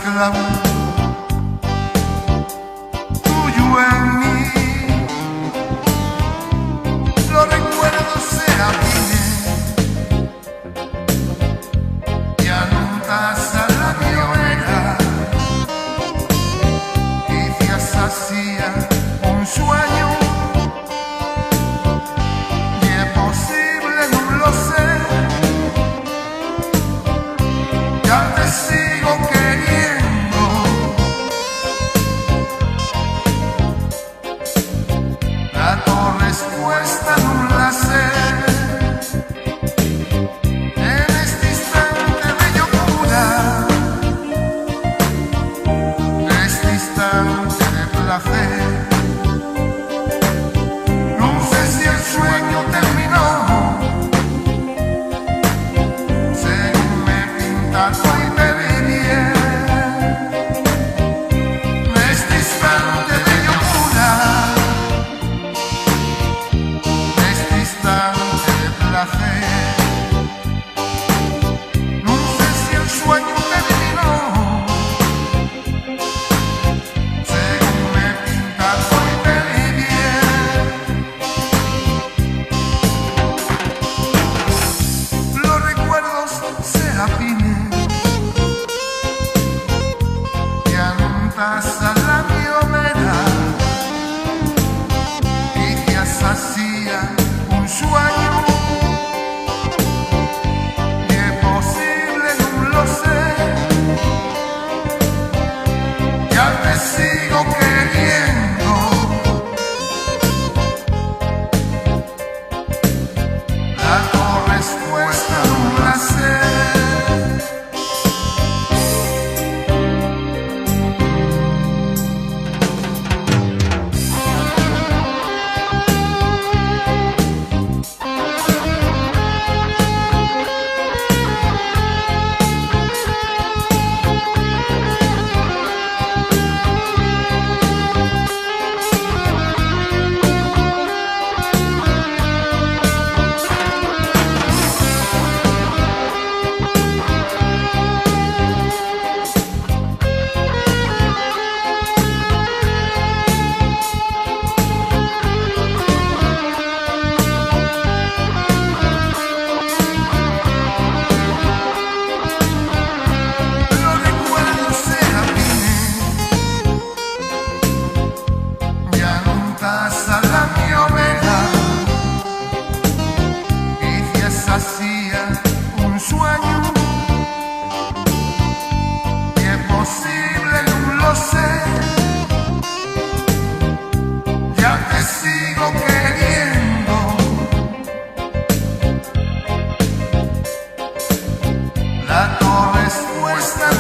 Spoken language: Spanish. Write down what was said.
esclavo tuyo en mí. Los recuerdos se aviven, ya nunca la violera y te hacía un sueño. Y es posible, no lo sé, ya te sigo queriendo. La torre es puesta en un láser. En este instante de locura, este instante de placer, no sé si el sueño terminó, según me pinta hoy te vi bien. En este instante de locura, este instante de placer, no sé si el sueño terminó, según me pinta hoy te vi bien. Los recuerdos se afinen, ya nunca la biomera y te hacía un sueño. Y es posible, no lo sé, ya te sigo queriendo. La torre es puesta en un láser. Los recuerdos se afinen, ya nunca la biomera y te hacía un sueño. Y es posible, no lo sé, ya te sigo queriendo. La torre es puesta en